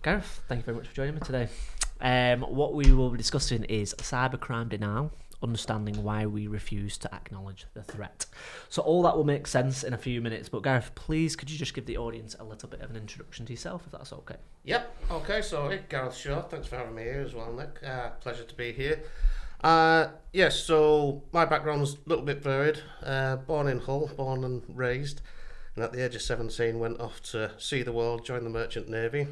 Gareth, thank you very much for joining me today. What we will be discussing is cybercrime denial, understanding why we refuse to acknowledge the threat. So all that will make sense in a few minutes, but Gareth, please could you just give the audience a little bit of an introduction to yourself, if that's okay? Yep, okay, so Gareth Shaw, thanks for having me here as well, Nick. Pleasure to be here. Yes, so my background's a little bit varied. Born in Hull, born and raised, and at the age of 17 went off to see the world, joined the Merchant Navy.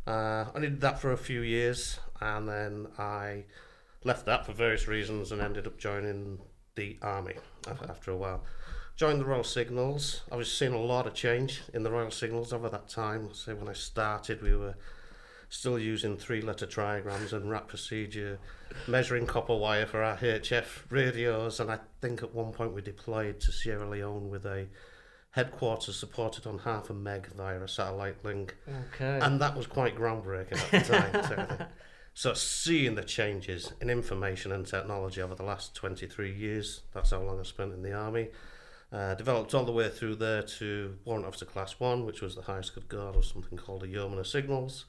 I did that for a few years, and then I left that for various reasons and ended up joining the Army after a while. Joined the Royal Signals. I was seeing a lot of change in the Royal Signals over that time. So when I started, we were still using 3-letter trigrams and RAP procedure, measuring copper wire for our HF radios, and I think at one point we deployed to Sierra Leone with a headquarters supported on 0.5 meg via a satellite link. Okay. And that was quite groundbreaking at the time. So seeing the changes in information and technology over the last 23 years, that's how long I spent in the Army. Developed all the way through there to Warrant Officer Class 1, which was the highest could go, or something called a Yeoman of Signals,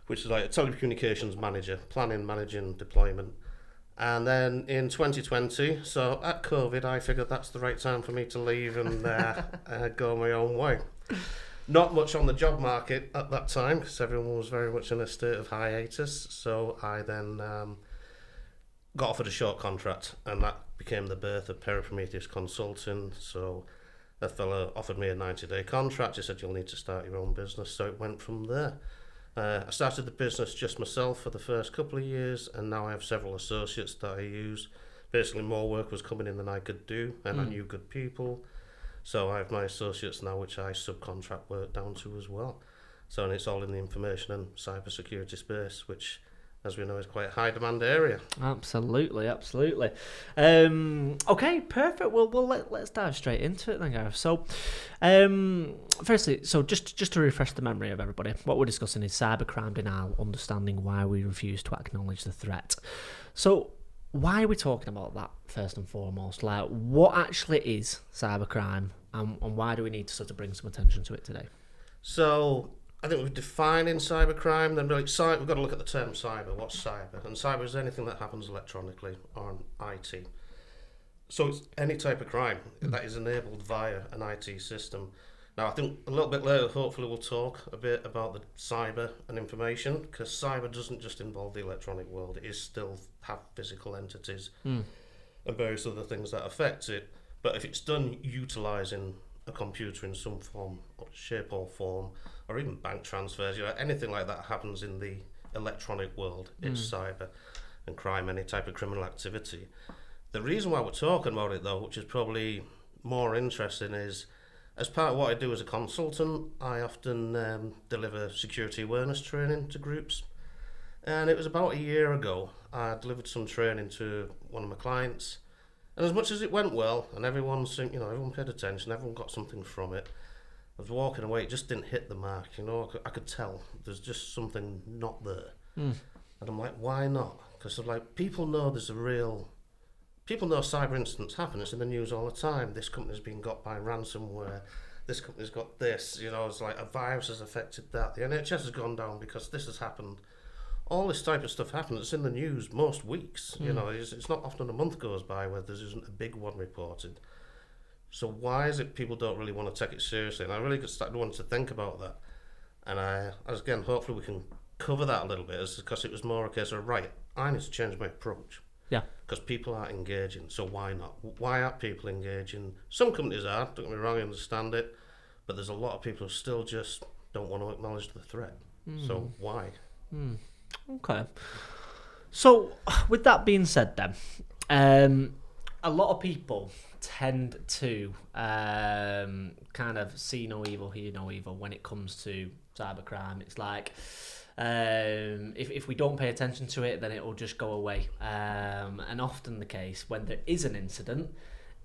which is like a telecommunications manager, planning, managing, deployment. And then in 2020, so at COVID, I figured that's the right time for me to leave and go my own way. Not much on the job market at that time because everyone was very much in a state of hiatus. So I then got offered a short contract, and that became the birth of Periprometheus Consulting. So a fellow offered me a 90-day contract. He said, you'll need to start your own business. So it went from there. I started the business just myself for the first couple of years, and now I have several associates that I use. Basically, more work was coming in than I could do, and I knew good people. So I have my associates now, which I subcontract work down to as well. So, and it's all in the information and cybersecurity space, which, as we know, is quite a high demand area. Absolutely. Okay, perfect. Well, let's dive straight into it then, Gareth. So, firstly, so just to refresh the memory of everybody, what we're discussing is cybercrime denial, understanding why we refuse to acknowledge the threat. So, why are we talking about that first and foremost? Like, what actually is cybercrime, and why do we need to sort of bring some attention to it today? So, I think we've defined in cybercrime, then we've got to look at the term cyber. What's cyber? And cyber is anything that happens electronically or on IT. So it's any type of crime that is enabled via an IT system. Now, I think a little bit later, hopefully we'll talk a bit about the cyber and information, because cyber doesn't just involve the electronic world. It is still have physical entities and various other things that affect it. But if it's done utilising a computer in some form, or shape or form, or even bank transfers, anything like that happens in the electronic world, it's cyber and crime, any type of criminal activity. The reason why we're talking about it, though, which is probably more interesting, is as part of what I do as a consultant, I often deliver security awareness training to groups. And it was about a year ago, I delivered some training to one of my clients. And as much as it went well, and everyone paid attention, everyone got something from it, I was walking away, it just didn't hit the mark. I could tell there's just something not there. And I'm like, why not? Because people know people know cyber incidents happen. It's in the news all the time. This company's been got by ransomware. This company's got this. It's like a virus has affected that. The NHS has gone down because this has happened. All this type of stuff happens. It's in the news most weeks. It's not often a month goes by where there isn't a big one reported. So why is it people don't really want to take it seriously? And I really started wanting to think about that. And hopefully we can cover that a little bit, because it was more a case of, right, I need to change my approach. Yeah. Because people aren't engaging, so why not? Why aren't people engaging? Some companies are, don't get me wrong, I understand it, but there's a lot of people who still just don't want to acknowledge the threat. So why? Okay. So, with that being said then, a lot of people tend to kind of see no evil, hear no evil when it comes to cybercrime. It's like, if we don't pay attention to it, then it will just go away. And often the case when there is an incident,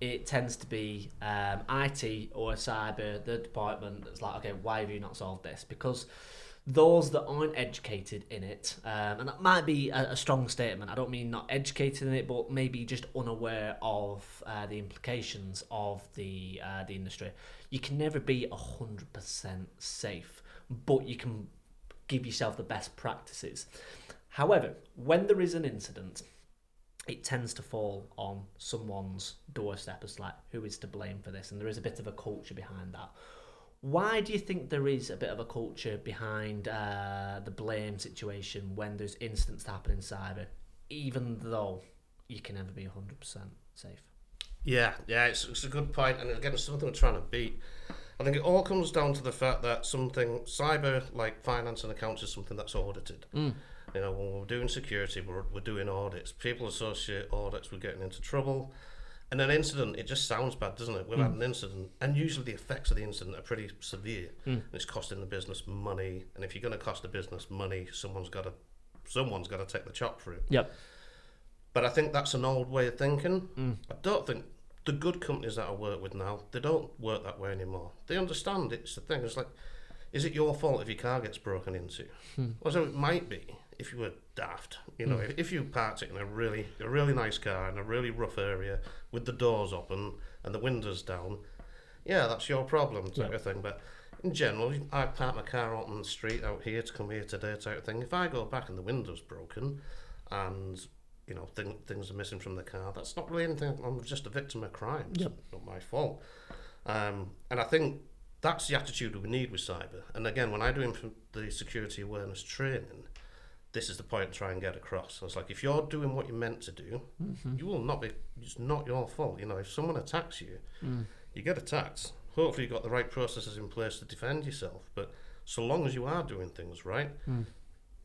it tends to be IT or cyber, the department that's like, okay, why have you not solved this? Because those that aren't educated in it, and that might be a strong statement, I don't mean not educated in it, but maybe just unaware of the implications of the industry. You can never be 100% safe, but you can give yourself the best practices. However, when there is an incident, it tends to fall on someone's doorstep as like, who is to blame for this? And there is a bit of a culture behind that. Why do you think there is a bit of a culture behind the blame situation when there's incidents that happen in cyber, even though you can never be 100% safe? Yeah, it's a good point, and again, it's something we're trying to beat. I think it all comes down to the fact that cyber, like finance and accounts, is something that's audited. You know, when we're doing security, we're doing audits. People associate audits with getting into trouble. And an incident, it just sounds bad, doesn't it? We've had an incident, and usually the effects of the incident are pretty severe. And it's costing the business money, and if you're going to cost the business money, someone's got to take the chop for it. Yep. But I think that's an old way of thinking. I don't think the good companies that I work with now, they don't work that way anymore. They understand it's the thing. It's like, is it your fault if your car gets broken into? Well, so it might be if you were daft. You know, if you parked it in a really nice car in a really rough area with the doors open and the windows down, yeah, that's your problem type of thing. But in general, I park my car out on the street out here to come here today type of thing. If I go back and the window's broken and you know, things are missing from the car, that's not really anything. I'm just a victim of crime. It's not my fault. And I think that's the attitude we need with cyber. And again, when I do the security awareness training, this is the point to try and get across. So it's like, if you're doing what you're meant to do, you will not be, it's not your fault. You know, if someone attacks you, you get attacked. Hopefully you've got the right processes in place to defend yourself. But so long as you are doing things right,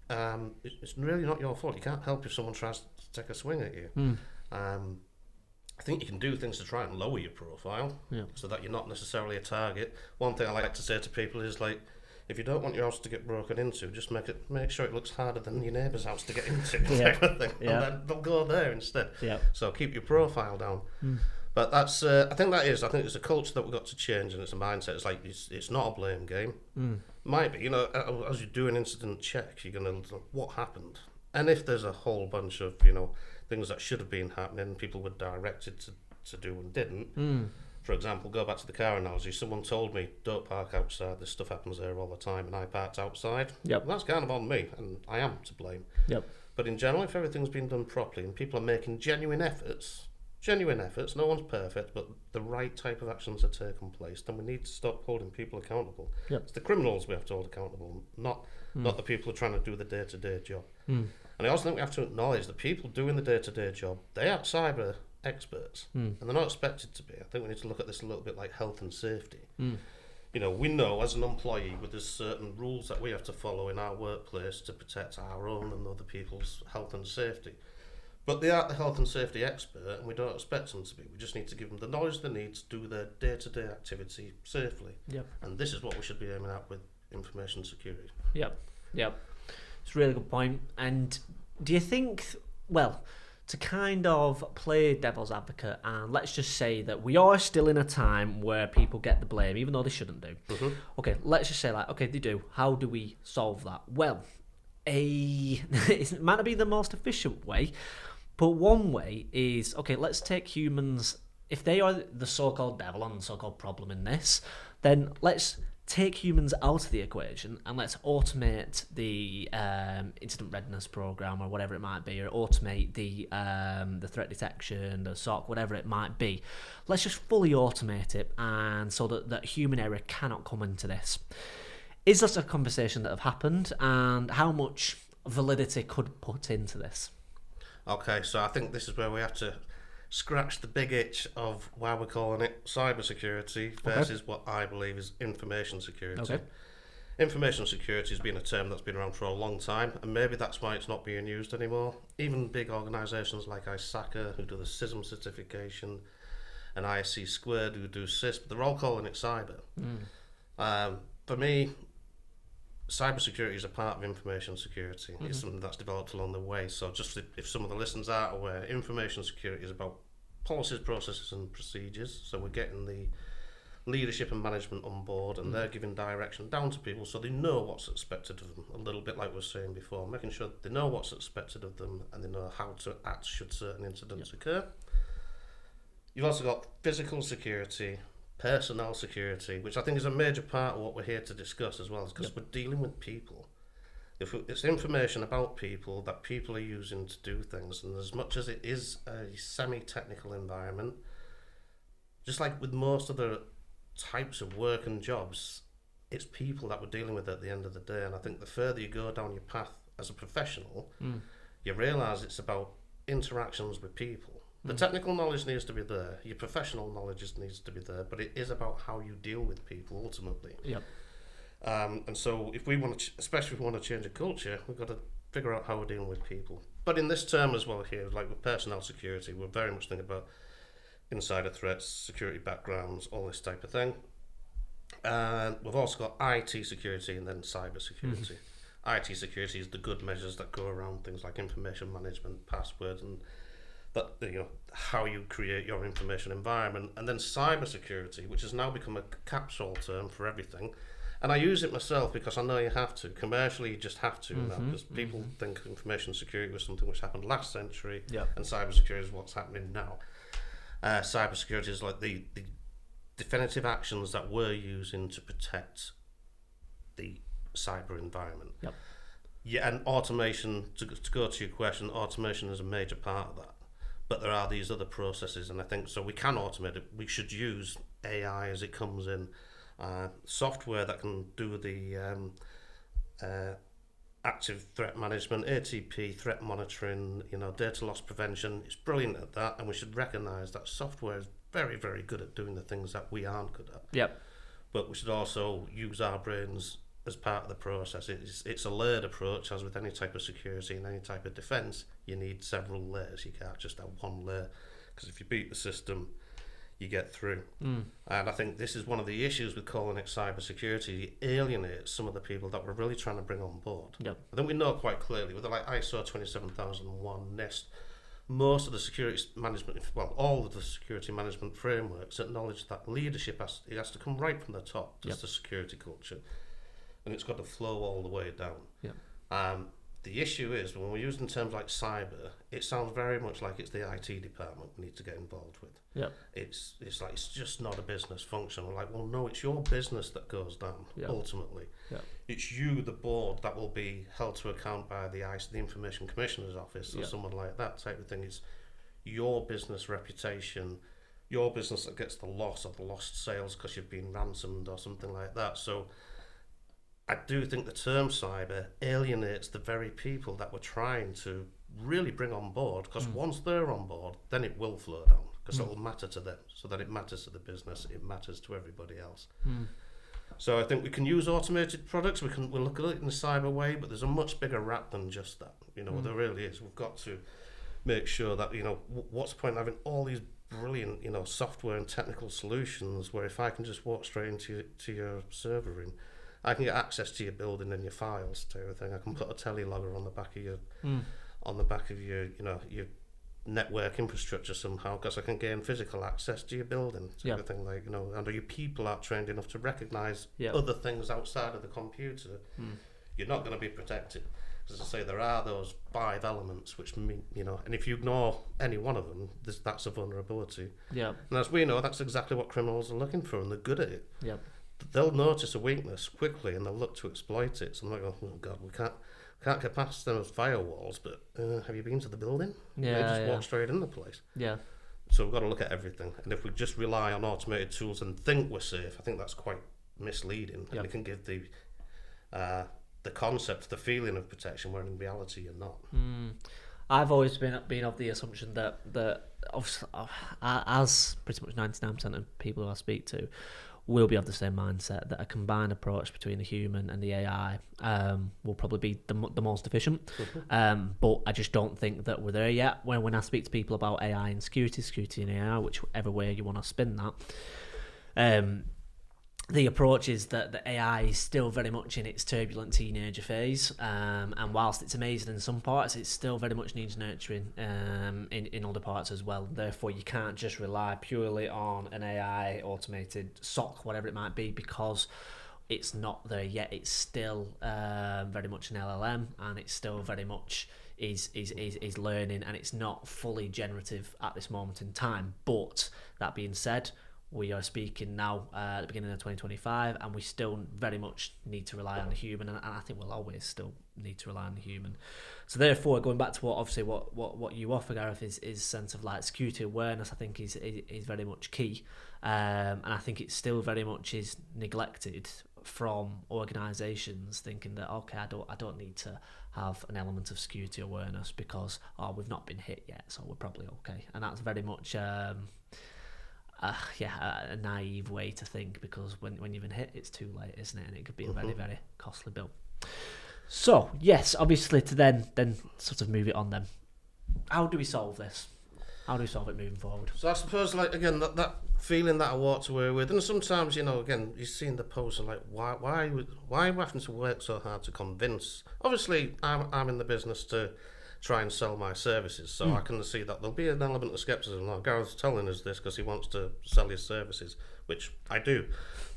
it's really not your fault. You can't help if someone tries to take a swing at you. I think you can do things to try and lower your profile so that you're not necessarily a target. One thing I like to say to people is, like, if you don't want your house to get broken into, just make sure it looks harder than your neighbour's house to get into, type of thing. And then they'll go there instead. So keep your profile down. But that's I think it's a culture that we've got to change, and it's a mindset. It's like, it's not a blame game. Might be, you know, as you do an incident check, you're going to look, what happened? And if there's a whole bunch of, you know, things that should have been happening, people were directed to do and didn't. For example, go back to the car analogy. Someone told me, don't park outside, this stuff happens there all the time, and I parked outside. Well, that's kind of on me, and I am to blame. But in general, if everything's been done properly and people are making genuine efforts, no one's perfect, but the right type of actions are taking place, then we need to stop holding people accountable. It's the criminals we have to hold accountable, not the people who are trying to do the day-to-day job. And I also think we have to acknowledge that people doing the day-to-day job, they are cyber experts, and they're not expected to be. I think we need to look at this a little bit like health and safety. You know, we know as an employee there's certain rules that we have to follow in our workplace to protect our own and other people's health and safety. But they aren't the health and safety expert, and we don't expect them to be. We just need to give them the knowledge they need to do their day-to-day activity safely. And this is what we should be aiming at with information security. It's a really good point. And do you think, well, to kind of play devil's advocate, and let's just say that we are still in a time where people get the blame, even though they shouldn't do. Okay, let's just say, like, okay, they do. How do we solve that? Well, it might not be the most efficient way, but one way is, okay, let's take humans, if they are the so-called devil and the so-called problem in this, then let's take humans out of the equation and let's automate the incident readiness program or whatever it might be, or automate the threat detection, the SOC, whatever it might be. Let's just fully automate it, and so that human error cannot come into this. Is this a conversation that have happened, and how much validity could put into this? Okay, so I think this is where we have to scratch the big itch of why we're calling it cybersecurity versus what I believe is information security. Information security has been a term that's been around for a long time, and maybe that's why it's not being used anymore. Even big organisations like ISACA, who do the CISM certification, and ISC Squared, who do CISP, they're all calling it cyber. For me, cybersecurity is a part of information security. It's something that's developed along the way. So just if some of the listeners aren't aware, information security is about policies, processes and procedures. So we're getting the leadership and management on board, and they're giving direction down to people so they know what's expected of them, a little bit like we were saying before, making sure they know what's expected of them and they know how to act should certain incidents occur. You've also got physical security, personnel security, which I think is a major part of what we're here to discuss as well, because we're dealing with people. If it's information about people that people are using to do things, and as much as it is a semi-technical environment, just like with most other types of work and jobs, it's people that we're dealing with at the end of the day. And I think the further you go down your path as a professional, you realise it's about interactions with people. The technical knowledge needs to be there, your professional knowledge needs to be there, but it is about how you deal with people ultimately. Yep. And so if we want to, especially if we want to change a culture, we've got to figure out how we're dealing with people. But in this term as well here, like with personnel security, we're very much thinking about insider threats, security backgrounds, all this type of thing. And we've also got IT security and then cyber security. IT security is the good measures that go around things like information management, passwords, and that, you know, how you create your information environment. And then cyber security, which has now become a capsule term for everything. And I use it myself because I know you have to. Commercially, you just have to now, because people think information security was something which happened last century, and cybersecurity is what's happening now. Cybersecurity is like the definitive actions that we're using to protect the cyber environment. Yep. Yeah, and automation, to go to your question, automation is a major part of that. But there are these other processes, and I think so we can automate it. We should use AI as it comes in. Software that can do the active threat management, ATP, threat monitoring, you know, data loss prevention. It's brilliant at that, and we should recognise that software is very, very good at doing the things that we aren't good at. Yep. But we should also use our brains as part of the process. It's a layered approach, as with any type of security and any type of defence. You need several layers. You can't just have one layer, because if you beat the system, you get through. And I think this is one of the issues with calling it cyber security. It alienates some of the people that we're really trying to bring on board. Yep. I think we know quite clearly with like ISO 27001 NIST, most of the security management, well, all of the security management frameworks acknowledge that leadership has to come right from the top. Just the security culture, and it's got to flow all the way down. Yep. The issue is when we're using terms like cyber, it sounds very much like it's the IT department we need to get involved with. Yep. It's like it's just not a business function. We're like, well, no, it's your business that goes down. Ultimately. It's you, the board, that will be held to account by the Information Commissioner's Office or someone like that type of thing. It's your business reputation, your business that gets the loss or the lost sales because you've been ransomed or something like that. So I do think the term cyber alienates the very people that we're trying to really bring on board, because once they're on board, then it will flow down, because it will matter to them, so that it matters to the business, it matters to everybody else. So I think we can use automated products, we'll look at it in a cyber way, but there's a much bigger wrap than just that. You know, there really is. We've got to make sure that, you know, what's the point of having all these brilliant, you know, software and technical solutions where if I can just walk straight into your server room, I can get access to your building and your files to everything. I can put a telelogger on the back of your, you know, your network infrastructure somehow, because I can gain physical access to your building. Everything, like, you know, and your people aren't trained enough to recognise other things outside of the computer. You're not going to be protected. As I say, there are those 5 elements which mean, you know, and if you ignore any one of them, that's a vulnerability. And as we know, that's exactly what criminals are looking for, and they're good at it. They'll notice a weakness quickly and they'll look to exploit it. So I'm like, oh God, we can't get past those firewalls, but have you been to the building? They just walk straight in the place. So we've got to look at everything. And if we just rely on automated tools and think we're safe, I think that's quite misleading. And it can give the concept, the feeling of protection, where in reality you're not. I've always been of the assumption that as pretty much 99% of people who I speak to will be of the same mindset, that a combined approach between the human and the AI will probably be the most efficient. But I just don't think that we're there yet. When I speak to people about AI and security and AI, whichever way you want to spin that, the approach is that the AI is still very much in its turbulent teenager phase, and whilst it's amazing in some parts, it still very much needs nurturing in other parts as well. Therefore, you can't just rely purely on an AI automated SOC, whatever it might be, because it's not there yet. It's still very much an LLM, and it's still very much is learning, and it's not fully generative at this moment in time. But that being said, we are speaking now at the beginning of 2025, and we still very much need to rely on the human, and I think we'll always still need to rely on the human. So therefore, going back to what you offer, Gareth, is sense of like security awareness. I think is very much key, and I think it still very much is neglected from organisations, thinking that okay, I don't need to have an element of security awareness because we've not been hit yet, so we're probably okay, and that's very much. A naive way to think, because when you've been hit, it's too late, isn't it? And it could be a very, very costly bill. So, yes, obviously to then sort of move it on then. How do we solve this? How do we solve it moving forward? So I suppose, like, again, that feeling that I walked away with, and sometimes, again, you've seen the post and like, why are you having to work so hard to convince? Obviously, I'm in the business to try and sell my services, so I can see that there'll be an element of skepticism. Like, Gareth's telling us this because he wants to sell his services, which I do,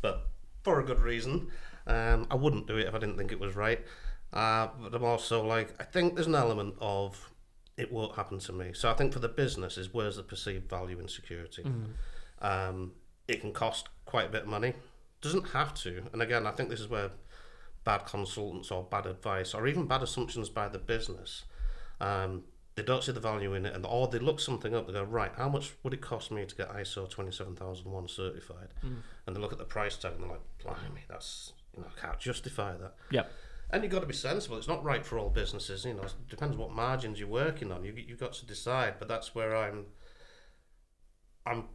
but for a good reason. I wouldn't do it if I didn't think it was right. But I'm also like, I think there's an element of it won't happen to me. So I think for the business is where's the perceived value in security. It can cost quite a bit of money. Doesn't have to. And again, I think this is where bad consultants or bad advice or even bad assumptions by the business, they don't see the value in it, or they look something up, they go, right, how much would it cost me to get ISO 27001 certified? And they look at the price tag and they're like, blimey, that's, I can't justify that. Yep. And you've got to be sensible. It's not right for all businesses, it depends what margins you're working on. You've got to decide, but that's where I'm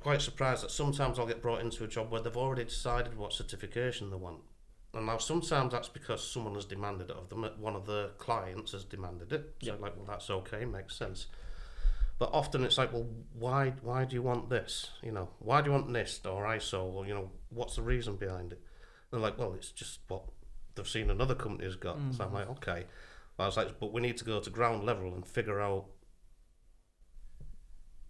quite surprised that sometimes I'll get brought into a job where they've already decided what certification they want. And now sometimes that's because someone has demanded it of them. One of the clients has demanded it. So like, well, that's okay, makes sense. But often it's like, well, why do you want this? Why do you want NIST or ISO? Or, what's the reason behind it? And they're like, well, it's just what they've seen another company's got. So I'm like, okay. Well, I was like, but we need to go to ground level and figure out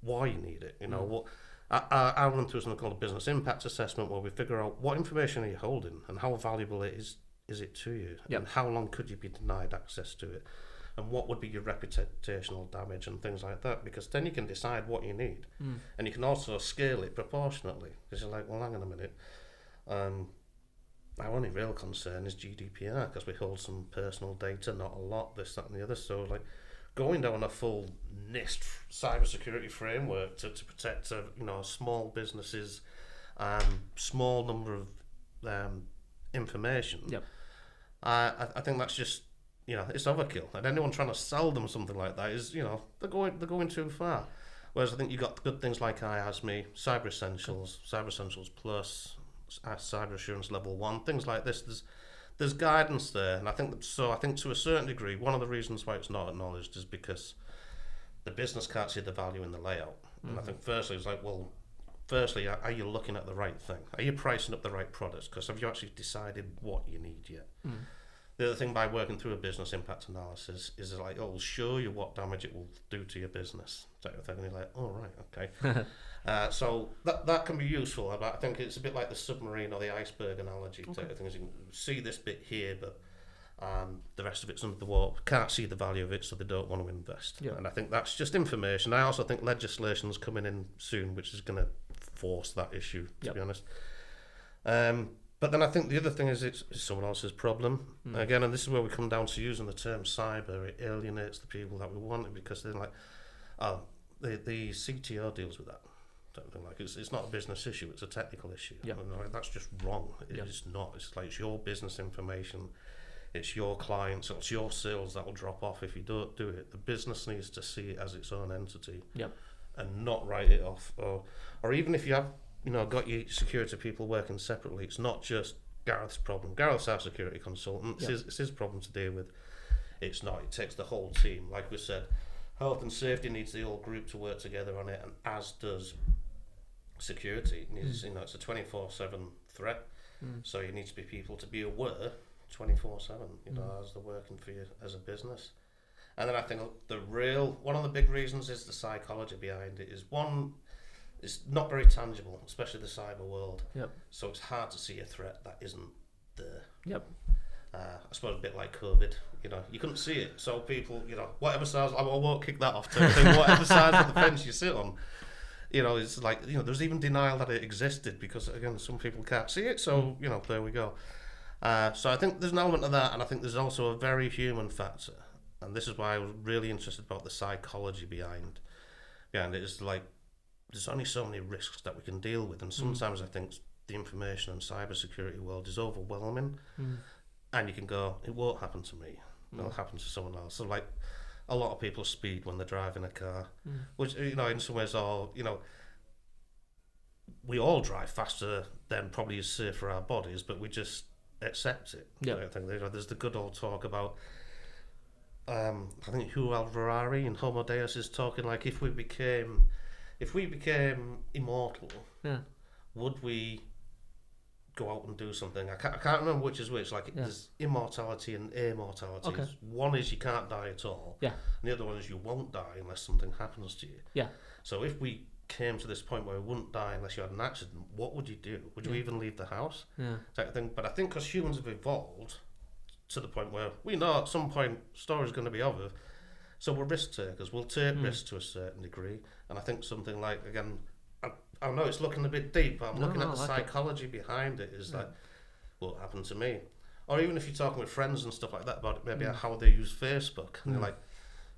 why you need it. What I run through something called a business impact assessment, where we figure out what information are you holding and how valuable is it to you, and how long could you be denied access to it, and what would be your reputational damage and things like that, because then you can decide what you need, and you can also scale it proportionately, because you're like, well, hang on a minute, our only real concern is GDPR, because we hold some personal data, not a lot, this, that and the other, so like, going down a full NIST cybersecurity framework to protect small businesses, small number of information. Yep. I think that's just it's overkill. And anyone trying to sell them something like that is they're going too far. Whereas I think you got good things like IASME, Cyber Essentials Plus, Cyber Assurance Level 1, things like this. There's guidance there, and I think to a certain degree, one of the reasons why it's not acknowledged is because the business can't see the value in the layout. And I think firstly, it's like, well, are you looking at the right thing? Are you pricing up the right products? Because have you actually decided what you need yet? The other thing by working through a business impact analysis is like, it'll show you what damage it will do to your business, type of thing. And you're like, oh, right, okay. So that can be useful. I think it's a bit like the submarine or the iceberg analogy type of thing. You can see this bit here, but the rest of it's under the water. Can't see the value of it, so they don't want to invest. And I think that's just information. I also think legislation's coming in soon, which is going to force that issue, to be honest. But then I think the other thing is it's someone else's problem. Again, and this is where we come down to using the term cyber. It alienates the people that we want it, because they're like, oh, the CTO deals with that. Something like it's not a business issue, it's a technical issue. And like, that's just wrong. It's not. It's like, it's your business information, it's your clients, it's your sales that will drop off if you don't do it. The business needs to see it as its own entity, and not write it off. Or even if you have got your security people working separately, it's not just Gareth's problem. Gareth's our security consultant. It's his problem to deal with. It's not. It takes the whole team. Like we said, health and safety needs the whole group to work together on it, and as does security. It needs, it's a 24/7 threat, so you need to be people to be aware 24/7. As they're working for you as a business. And then I think one of the big reasons is the psychology behind it. Is one, it's not very tangible, especially the cyber world. So it's hard to see a threat that isn't there. I suppose a bit like COVID, you couldn't see it. So people, whatever size, I won't kick that off, whatever side of the fence you sit on, it's like, there's even denial that it existed because, again, some people can't see it. So, there we go. So I think there's an element of that, and I think there's also a very human factor. And this is why I was really interested about the psychology behind it. It's like, there's only so many risks that we can deal with. And sometimes I think the information and cybersecurity world is overwhelming. And you can go, it won't happen to me. It'll happen to someone else. So, like, a lot of people speed when they're driving a car, which, in some ways, we all drive faster than probably is safe for our bodies, but we just accept it. Yeah. I think there's the good old talk about, I think Hugh Alvarari in Homo Deus is talking like, if we became immortal, would we go out and do something? I can't remember which is which. Like, there's immortality and immortality. Okay. One is you can't die at all. Yeah. And the other one is you won't die unless something happens to you. Yeah. So if we came to this point where we wouldn't die unless you had an accident, what would you do? Would you even leave the house? Yeah. Type of thing. But I think because humans have evolved to the point where we know at some point story's going to be over, so we're risk takers. We'll take risks to a certain degree. And I think something like, again, I know it's looking a bit deep, but I'm looking at the psychology behind it. Is like, what happened to me? Or even if you're talking with friends and stuff like that about it, maybe how they use Facebook, and you're like,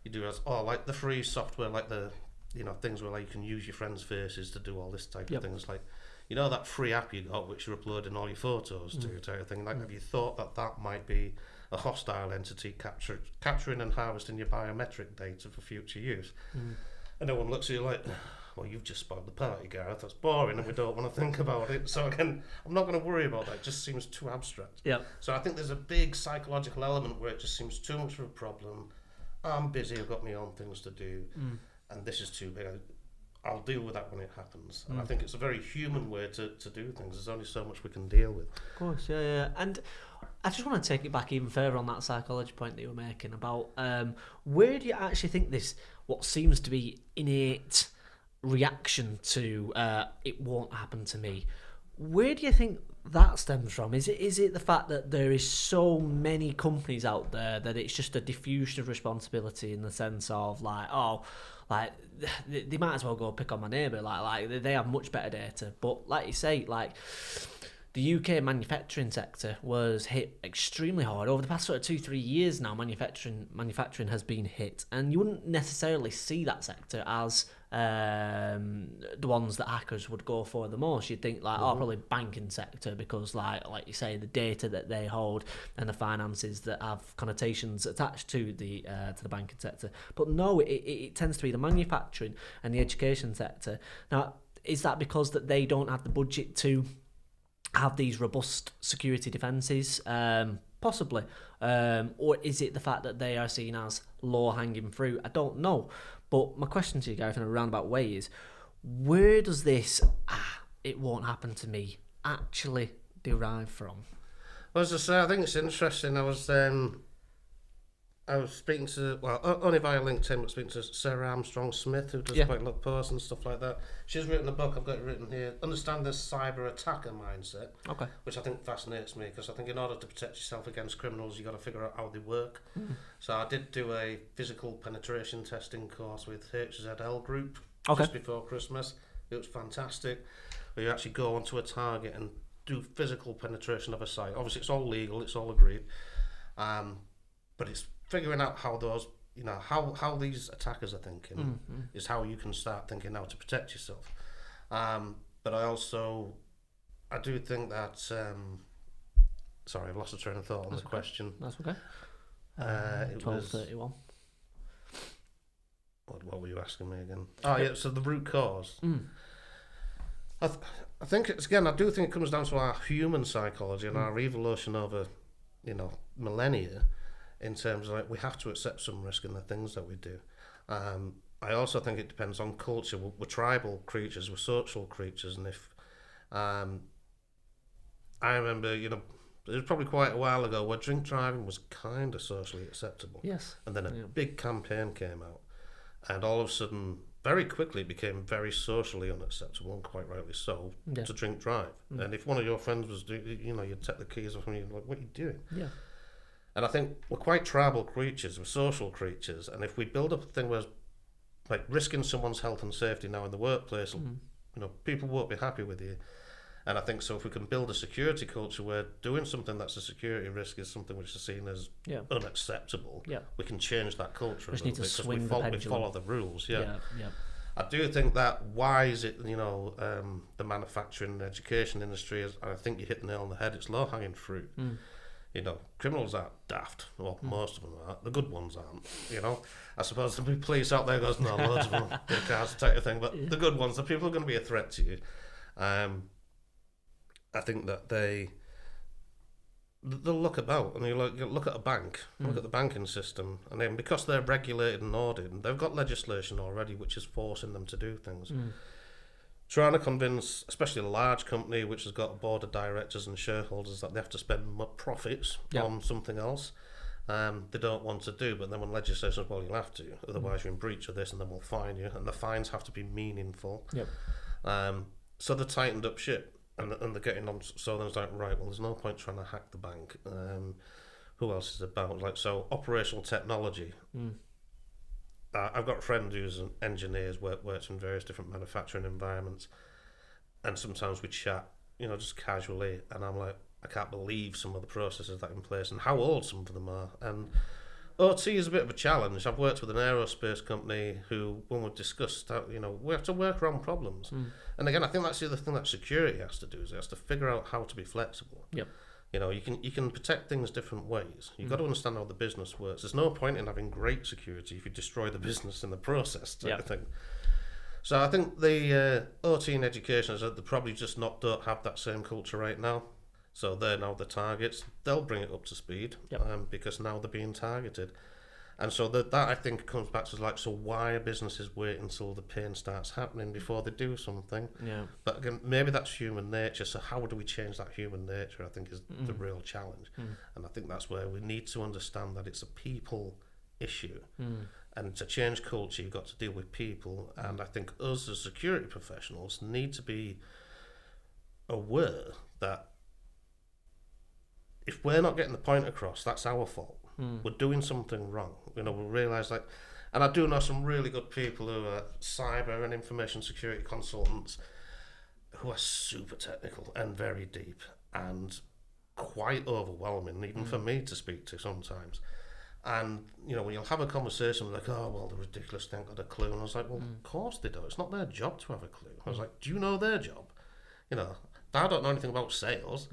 you do like the free software, like the things where like you can use your friends' faces to do all this type of things, like that free app you got which you're uploading all your photos to, type of thing. Like, have you thought that might be a hostile entity capturing and harvesting your biometric data for future use? And no one looks at you like, well, you've just spoiled the party, Gareth. That's boring, and we don't want to think about it. So again, I'm not going to worry about that. It just seems too abstract. Yeah. So I think there's a big psychological element where it just seems too much of a problem. I'm busy. I've got my own things to do, and this is too big. I'll deal with that when it happens. And I think it's a very human way to do things. There's only so much we can deal with. Of course, yeah. And I just want to take it back even further on that psychology point that you were making about where do you actually think this, what seems to be innate reaction to it won't happen to me, where do you think that stems from? Is it the fact that there is so many companies out there that it's just a diffusion of responsibility in the sense of like, they might as well go pick on my neighbour, like they have much better data. But like you say, like the UK manufacturing sector was hit extremely hard over the past sort of 2-3 years now. Manufacturing has been hit, and you wouldn't necessarily see that sector as the ones that hackers would go for the most. You'd think like, probably banking sector, because like you say, the data that they hold and the finances that have connotations attached to the banking sector. But no, it tends to be the manufacturing and the education sector. Now, is that because that they don't have the budget to have these robust security defences? Possibly. Or is it the fact that they are seen as low-hanging fruit? I don't know. But my question to you, Gareth, in a roundabout way is, where does this, it won't happen to me, actually derive from? Well, as I say, I think it's interesting. I was speaking to, only via LinkedIn, but speaking to Sarah Armstrong-Smith, who does quite a lot of posts and stuff like that. She's written a book, I've got it written here, Understand the Cyber Attacker Mindset, which I think fascinates me, because I think in order to protect yourself against criminals, you've got to figure out how they work. So I did do a physical penetration testing course with HZL Group just before Christmas. It was fantastic, where you actually go onto a target and do physical penetration of a site. Obviously, it's all legal, it's all agreed, but it's figuring out how those, how these attackers are thinking is how you can start thinking how to protect yourself. But I do think that, sorry, I've lost the train of thought on the question. That's okay. It 12:31. What were you asking me again? So the root cause. I think it's, again, I do think it comes down to our human psychology and our evolution over, millennia, in terms of like, we have to accept some risk in the things that we do. I also think it depends on culture. We're tribal creatures, we're social creatures, and if I remember, it was probably quite a while ago where drink driving was kind of socially acceptable. Yes. And then a big campaign came out, and all of a sudden, very quickly, it became very socially unacceptable, and quite rightly so, to drink drive. And if one of your friends was doing, you'd take the keys off and you'd like, what are you doing? Yeah. And I think we're quite tribal creatures, we're social creatures, and if we build up a thing where like risking someone's health and safety now in the workplace. People won't be happy with you. And I think so if we can build a security culture where doing something that's a security risk is something which is seen as unacceptable, we can change that culture a little bit because we follow the rules. I do think that why is it, the manufacturing and education industry is, I think you hit the nail on the head, it's low-hanging fruit. Criminals aren't daft, well, most of them aren't. The good ones aren't, I suppose the police out there goes, no, loads of them, big cars type of thing, but the good ones, the people who are going to be a threat to you, I think that they'll look about, and you look at a bank, look at the banking system, and then because they're regulated and audited, they've got legislation already which is forcing them to do things. Trying to convince, especially a large company which has got a board of directors and shareholders, that they have to spend more profits on something else, they don't want to do. But then when legislation says, well, you'll have to, otherwise you're in breach of this, and then we'll fine you, and the fines have to be meaningful. So they tightened up shit. And they're getting on, so there's like, right, well, there's no point trying to hack the bank. Who else is about? Like, so operational technology. I've got a friend who's an engineer, works in various different manufacturing environments, and sometimes we chat, just casually, and I'm like, I can't believe some of the processes that are in place and how old some of them are. And OT is a bit of a challenge. I've worked with an aerospace company who, when we've discussed how, we have to work around problems. And again, I think that's the other thing that security has to do, is it has to figure out how to be flexible. You can protect things different ways. You've got to understand how the business works. There's no point in having great security if you destroy the business in the process type of thing. So I think the OT in education is that they probably just don't have that same culture right now. So they're now the targets. They'll bring it up to speed because now they're being targeted. And so that I think comes back to so why are businesses wait until the pain starts happening before they do something? But again, maybe that's human nature. So how do we change that human nature, I think, is the real challenge. And I think that's where we need to understand that it's a people issue. And to change culture, you've got to deal with people. And I think us as security professionals need to be aware that if we're not getting the point across, that's our fault. We're doing something wrong. We realise and I do know some really good people who are cyber and information security consultants who are super technical and very deep and quite overwhelming, even for me to speak to sometimes. And, when you'll have a conversation like, oh, well, the ridiculous thing got a clue. And I was like, well, of course they do. It's not their job to have a clue. I was like, do you know their job? I don't know anything about sales.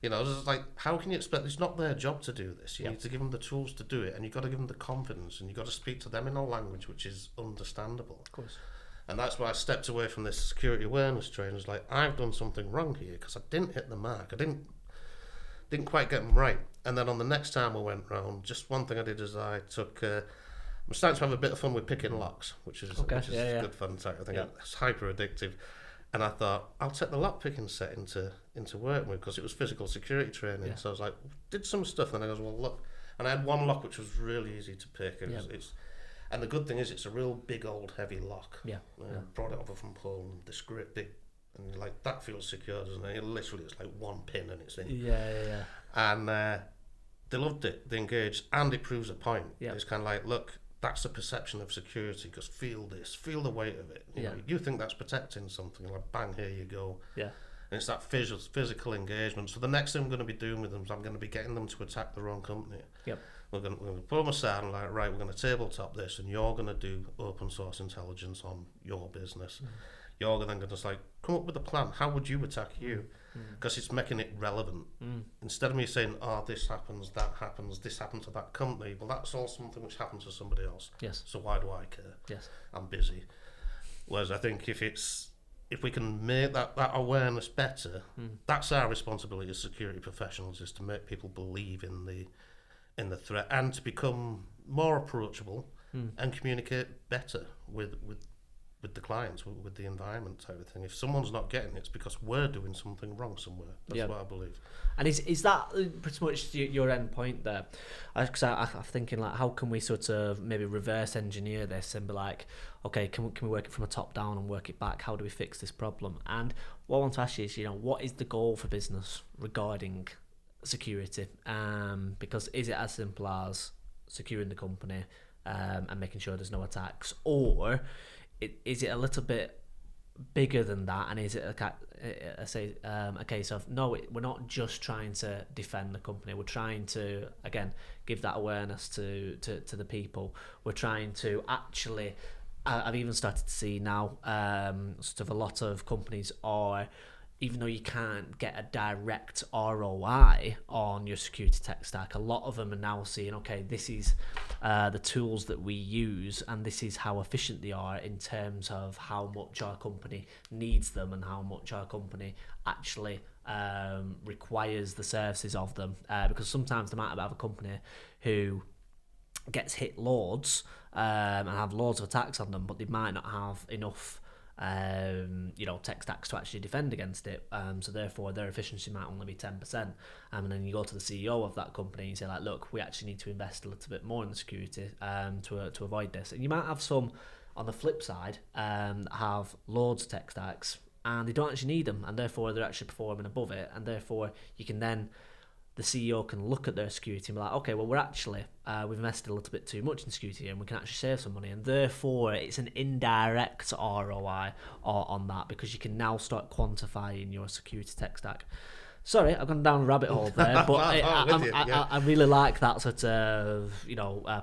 It's like, how can you expect, it's not their job to do this. You need to give them the tools to do it, and you've got to give them the confidence, and you've got to speak to them in a language which is understandable. Of course. And that's why I stepped away from this security awareness training. It's like, I've done something wrong here because I didn't hit the mark. I didn't quite get them right. And then on the next time I went round, just one thing I did is I took, I'm starting to have a bit of fun with picking locks, which is good fun type of thing. It's hyper addictive. And I thought, I'll take the lock picking set into work with, because it was physical security training. So I was like, did some stuff, and I goes, well, look. And I had one lock which was really easy to pick. And the good thing is, it's a real big, old, heavy lock. Brought it over from Poland, this great big, and you're like, that feels secure, doesn't it? Literally, it's like one pin and it's in. And they loved it, they engaged, and it proves a point. It's kind of like, look, that's the perception of security, because feel the weight of it. You think that's protecting something, like bang, here you go. And it's that physical engagement. So the next thing I'm going to be doing with them is I'm going to be getting them to attack their own company. We're going to put them aside and like, right, we're going to tabletop this, and you're going to do open source intelligence on your business. You're then going to like come up with a plan. How would you attack you? Because it's making it relevant. Instead of me saying, oh, this happens, that happens, this happened to that company, well, that's all something which happened to somebody else. So why do I care? I'm busy. Whereas I think if we can make that awareness better, that's our responsibility as security professionals, is to make people believe in the threat and to become more approachable and communicate better with the clients, with the environment type of thing. If someone's not getting it, it's because we're doing something wrong somewhere. That's what I believe. And is that pretty much your end point there? Because I'm thinking, like, how can we sort of maybe reverse engineer this and be like, okay, can we work it from a top down and work it back? How do we fix this problem? And what I want to ask you is, what is the goal for business regarding security? Because is it as simple as securing the company, and making sure there's no attacks, or is it a little bit bigger than that, and is it a case of no, we're not just trying to defend the company, we're trying to again give that awareness to the people, we're trying to actually I've even started to see now sort of a lot of companies are, even though you can't get a direct ROI on your security tech stack, a lot of them are now seeing, okay, this is the tools that we use, and this is how efficient they are in terms of how much our company needs them and how much our company actually requires the services of them. Because sometimes they might have a company who gets hit loads and have loads of attacks on them, but they might not have enough tech stacks to actually defend against it, so therefore their efficiency might only be 10%, and then you go to the CEO of that company and you say like, look, we actually need to invest a little bit more in the security to avoid this. And you might have some on the flip side that have loads of tech stacks and they don't actually need them, and therefore they're actually performing above it, and therefore you can then, the CEO can look at their security and be like, okay, well, we're actually, we've invested a little bit too much in security and we can actually save some money. And therefore, it's an indirect ROI on that, because you can now start quantifying your security tech stack. Sorry, I've gone down a rabbit hole there, but I really like that sort of,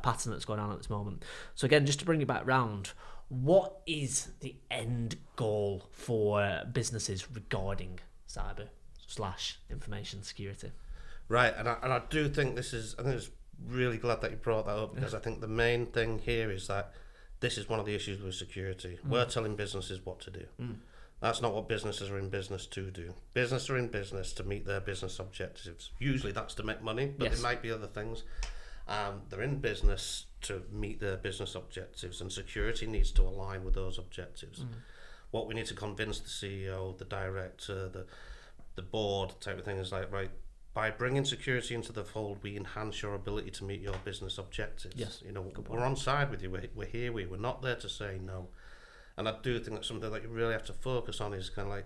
pattern that's going on at this moment. So again, just to bring you back round, what is the end goal for businesses regarding cyber/information security? Right, and I do think this is, I think it's really glad that you brought that up, because I think the main thing here is that this is one of the issues with security. We're telling businesses what to do. That's not what businesses are in business to do. Businesses are in business to meet their business objectives. Usually that's to make money, but there might be other things. They're in business to meet their business objectives, and security needs to align with those objectives. What we need to convince the CEO, the director, the board type of thing is like, right, by bringing security into the fold, we enhance your ability to meet your business objectives. Yes, we're on side with you. We're here. We're not there to say no. And I do think that's something that you really have to focus on, is kind of like,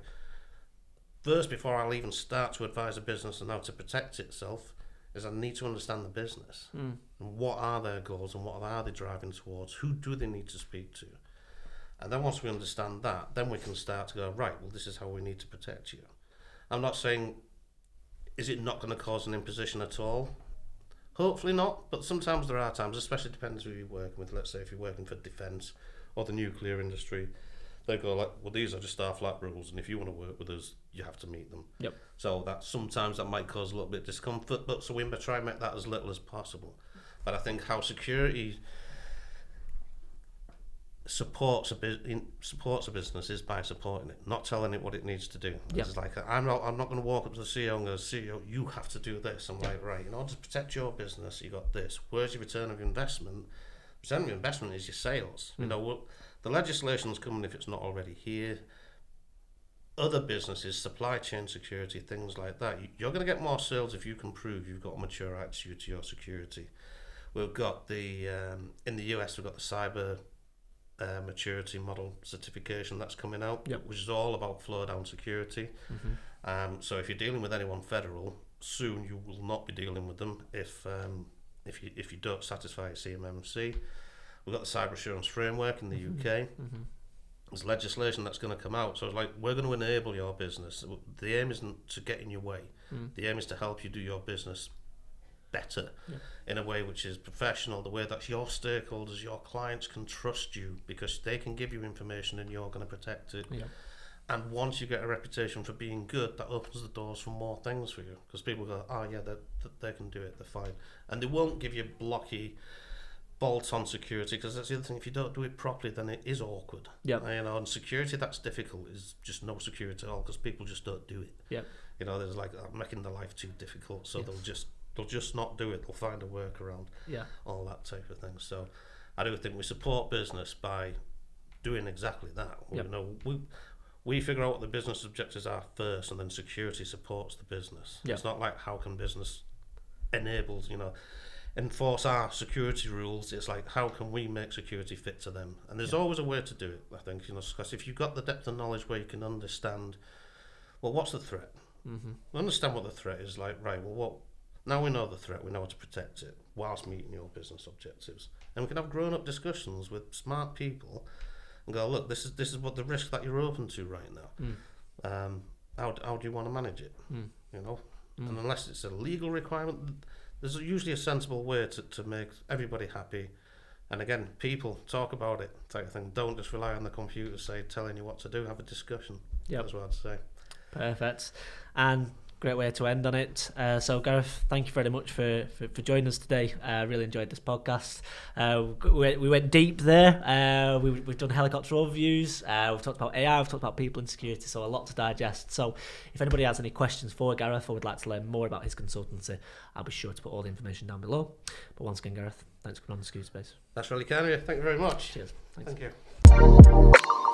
first, before I'll even start to advise a business on how to protect itself, is I need to understand the business. And what are their goals and what are they driving towards? Who do they need to speak to? And then once we understand that, then we can start to go, right, well, this is how we need to protect you. I'm not saying, is it not going to cause an imposition at all? Hopefully not, but sometimes there are times, especially depends who you're working with. Let's say if you're working for defence or the nuclear industry, they go like, well, these are just our flat rules, and if you want to work with us, you have to meet them. Yep. So that sometimes that might cause a little bit of discomfort, but so we try and make that as little as possible. But I think how security supports a business is by supporting it, not telling it what it needs to do. Yep. It's like, I'm not going to walk up to the CEO and go, CEO, you have to do this. I'm like, right, in order to protect your business, you got this. Where's your return of investment? Return of investment is your sales. The legislation's coming if it's not already here. Other businesses, supply chain security, things like that, you're going to get more sales if you can prove you've got a mature attitude to your security. We've got in the US, we've got the cyber maturity model certification that's coming out, which is all about flow down security. So if you're dealing with anyone federal, soon you will not be dealing with them if you don't satisfy CMMC. We've got the cyber assurance framework in the UK. There's legislation that's going to come out, so it's like, we're going to enable your business. The aim isn't to get in your way. The aim is to help you do your business better in a way which is professional, the way that your stakeholders, your clients can trust you, because they can give you information and you're going to protect it. And once you get a reputation for being good, that opens the doors for more things for you, because people go, oh yeah, they can do it, they're fine. And they won't give you blocky bolt-on security, because that's the other thing, if you don't do it properly, then it is awkward. And security that's difficult is just no security at all, because people just don't do it. There's like making their life too difficult, so they'll just not do it. They'll find a workaround. All that type of thing. So I do think we support business by doing exactly that. We figure out what the business objectives are first, and then security supports the business. It's not like, how can business enforce our security rules. It's like, how can we make security fit to them? And there's always a way to do it, I think, because if you've got the depth of knowledge where you can understand, well, what's the threat? Understand what the threat is like, right, well, now we know the threat, we know how to protect it. whilst meeting your business objectives. And we can have grown-up discussions with smart people and go, look, this is what the risk that you're open to right now. How do you want to manage it? You know, and unless it's a legal requirement, there's usually a sensible way to make everybody happy. And again, people talk about it type of thing. Don't just rely on the computer telling you what to do. Have a discussion. Yep. That's what I'd say. Perfect. And great way to end on it. So Gareth, thank you very much for joining us today. I really enjoyed this podcast. We went deep there. We've done helicopter overviews. We've talked about AI. We've talked about people and security. So a lot to digest. So if anybody has any questions for Gareth or would like to learn more about his consultancy, I'll be sure to put all the information down below. But once again, Gareth, thanks for coming on the Security Space. That's really kind of you. Thank you very much. Cheers. Thanks. Thank you.